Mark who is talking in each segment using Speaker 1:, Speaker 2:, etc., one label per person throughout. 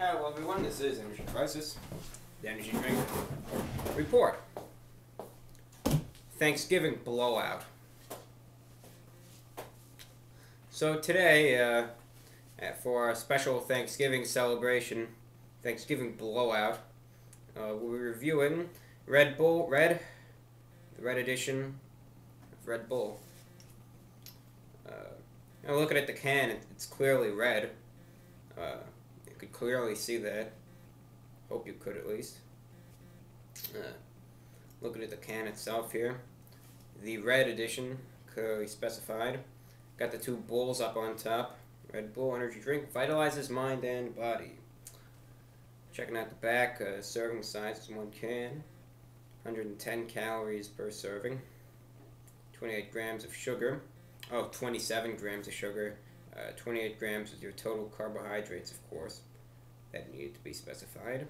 Speaker 1: Hello everyone, this is Energy Crisis, the Energy Drink Report. Thanksgiving Blowout. So today, for our special Thanksgiving celebration, Thanksgiving Blowout, we're reviewing the red edition of Red Bull. Now looking at the can, it's clearly red. You could clearly see that. Hope you could at least. Looking at the can itself here, the red edition clearly specified. Got the two bulls up on top. Red Bull energy drink vitalizes mind and body. Checking out the back, serving size is 1 can, 110 calories per serving, 28 grams of sugar. Oh, 27 grams of sugar. 28 grams is your total carbohydrates, of course. That needed to be specified.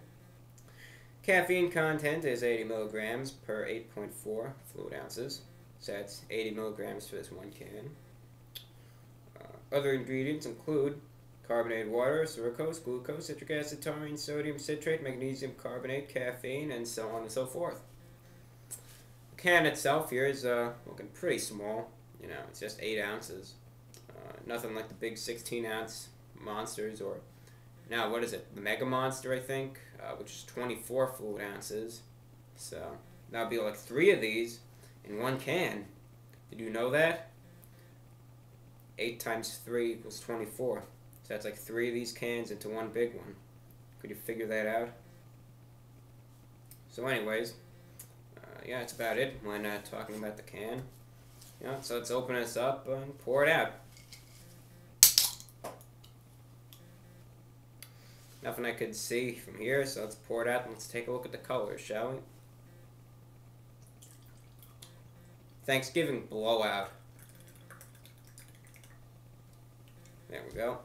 Speaker 1: Caffeine content is 80 milligrams per 8.4 fluid ounces. So that's 80 milligrams for this 1 can. Other ingredients include carbonated water, sucrose, glucose, citric acid, taurine, sodium citrate, magnesium carbonate, caffeine, and so on and so forth. The can itself here is looking pretty small. You know, it's just 8 ounces. Nothing like the big 16-ounce monsters, or now what is it? The Mega Monster, I think, which is 24 fluid ounces. So that would be like 3 of these in 1 can. Did you know that? 8 times 3 equals 24. So that's like 3 of these cans into 1 big one. Could you figure that out? So anyways, yeah, that's about it when talking about the can. Yeah, so let's open this up and pour it out. Nothing I could see from here, so let's pour it out and let's take a look at the colors, shall we? Thanksgiving Blowout. There we go.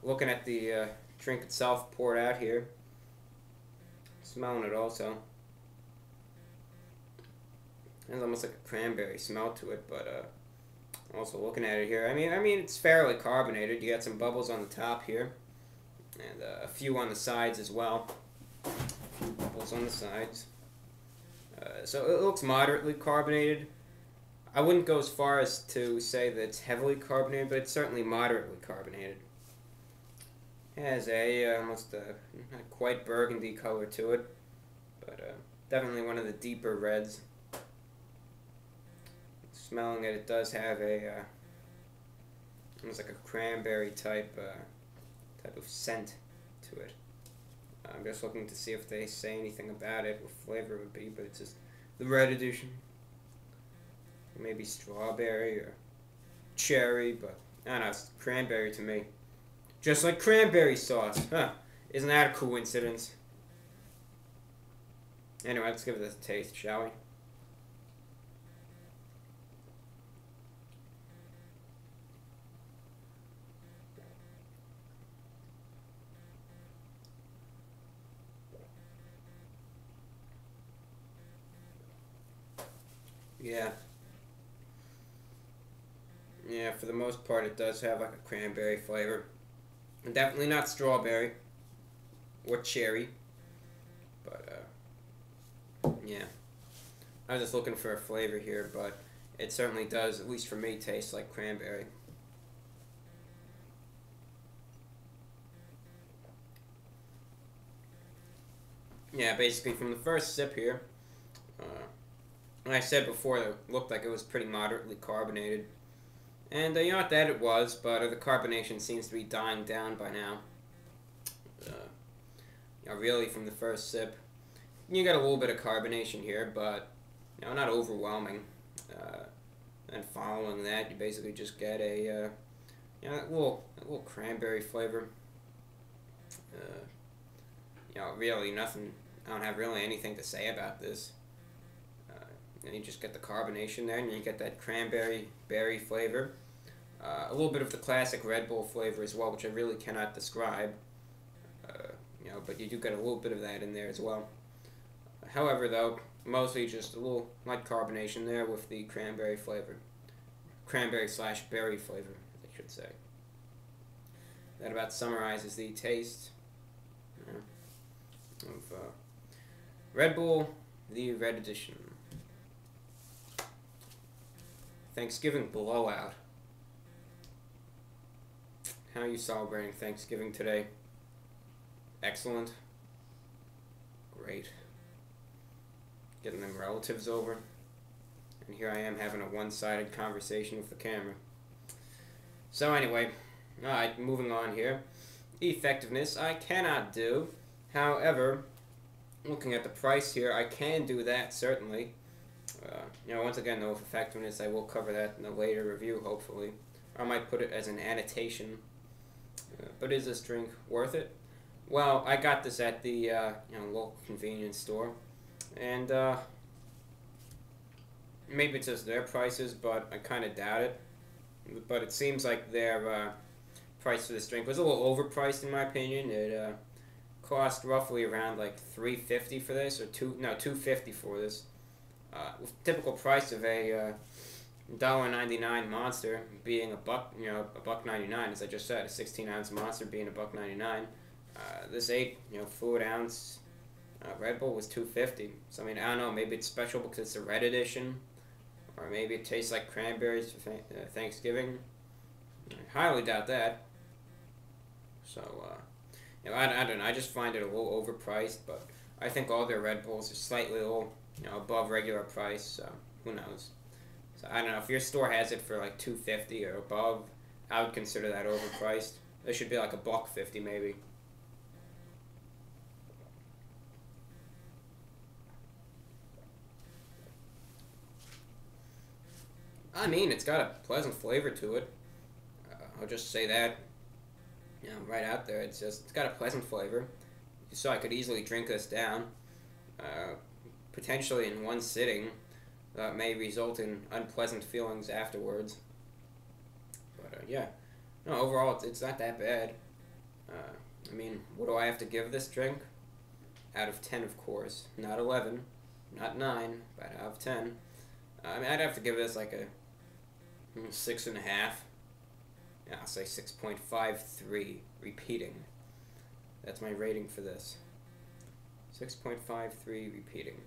Speaker 1: Looking at the drink itself poured out here. Smelling it also. There's almost like a cranberry smell to it, but also looking at it here, I mean it's fairly carbonated. You got some bubbles on the top here, and a few on the sides as well. A few bubbles on the sides. So it looks moderately carbonated. I wouldn't go as far as to say that it's heavily carbonated, but it's certainly moderately carbonated. It has a almost not quite burgundy color to it, but definitely one of the deeper reds. Smelling it, it does have a almost like a cranberry type of scent to it. I'm just looking to see if they say anything about it, what flavor it would be, but it's just the red edition. Maybe strawberry or cherry, but I don't know, it's cranberry to me. Just like cranberry sauce. Huh. Isn't that a coincidence? Anyway, let's give it a taste, shall we? Yeah. Yeah, for the most part it does have like a cranberry flavor. And definitely not strawberry or cherry. But, yeah. I was just looking for a flavor here, but it certainly does, at least for me, taste like cranberry. Yeah, basically from the first sip here, and I said before that it looked like it was pretty moderately carbonated. And you know what, that it was, but the carbonation seems to be dying down by now. You know, really from the first sip, you got a little bit of carbonation here, but you know, not overwhelming. And following that, you basically just get a you know, a little cranberry flavor. You know, really nothing. I don't have really anything to say about this. And you just get the carbonation there, and you get that cranberry berry flavor. A little bit of the classic Red Bull flavor as well, which I really cannot describe. You know, but you do get a little bit of that in there as well. However, though, mostly just a little light carbonation there with the cranberry flavor. Cranberry/berry flavor, they I should say. That about summarizes the taste of Red Bull, the Red Edition. Thanksgiving Blowout. How are you celebrating Thanksgiving today? Excellent. Great. Getting them relatives over. And here I am having a one-sided conversation with the camera. So anyway, alright, moving on here. Effectiveness, I cannot do. However, looking at the price here, I can do that, certainly. Once again, though, with effectiveness, I will cover that in a later review, hopefully. I might put it as an annotation. But is this drink worth it? Well, I got this at the local convenience store. And maybe it's just their prices, but I kind of doubt it. But it seems like their price for this drink was a little overpriced, in my opinion. It cost roughly around like $3.50 for this, or $2.50 for this. With typical price of a $1.99 Monster being $1.99, as I just said, a 16-ounce Monster being $1.99. This 8 fluid ounce Red Bull was $2.50. So I mean, I don't know, maybe it's special because it's a red edition, or maybe it tastes like cranberries for Thanksgiving. I highly doubt that. So I don't know. I just find it a little overpriced, but I think all their Red Bulls are slightly a little above regular price. So who knows? So I don't know, if your store has it for like $2.50 or above, I would consider that overpriced. It should be like $1.50 maybe. I mean, it's got a pleasant flavor to it. I'll just say that, right out there. It's got a pleasant flavor. So I could easily drink this down, potentially in one sitting. That may result in unpleasant feelings afterwards. But yeah, no, overall it's not that bad. I mean, what do I have to give this drink? Out of 10, of course. Not 11, not 9, but out of 10. I mean, I'd have to give this like a 6.5. Yeah, I'll say 6.53, repeating. That's my rating for this. 6.53, repeating.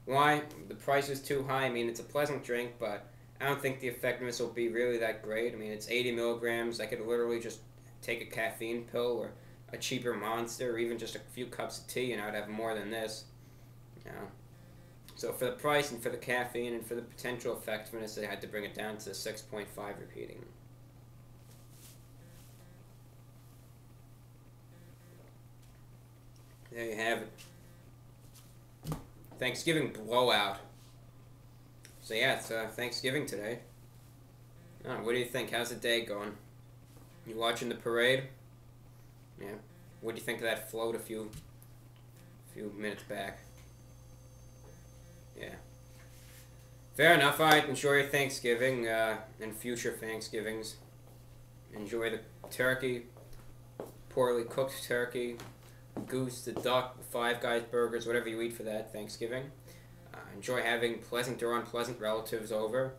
Speaker 1: Why? The price is too high. I mean, it's a pleasant drink, but I don't think the effectiveness will be really that great. I mean, it's 80 milligrams. I could literally just take a caffeine pill or a cheaper Monster, or even just a few cups of tea, and I'd have more than this. So for the price and for the caffeine and for the potential effectiveness, they had to bring it down to 6.5 repeating. There you have it. Thanksgiving Blowout. So yeah, it's Thanksgiving today. What do you think? How's the day going? You watching the parade? Yeah. What do you think of that float a few minutes back? Yeah. Fair enough. Alright, enjoy your Thanksgiving and future Thanksgivings. Enjoy the turkey, poorly cooked turkey, goose, the duck, the Five Guys burgers, whatever you eat for that Thanksgiving. Enjoy having pleasant or unpleasant relatives over.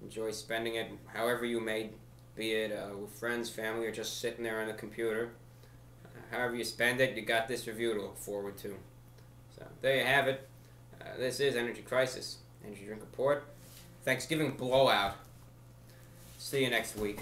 Speaker 1: Enjoy spending it however you may, be it with friends, family, or just sitting there on the computer. However you spend it, you got this review to look forward to. So there you have it. This is Energy Crisis, Energy Drink Report. Thanksgiving Blowout. See you next week.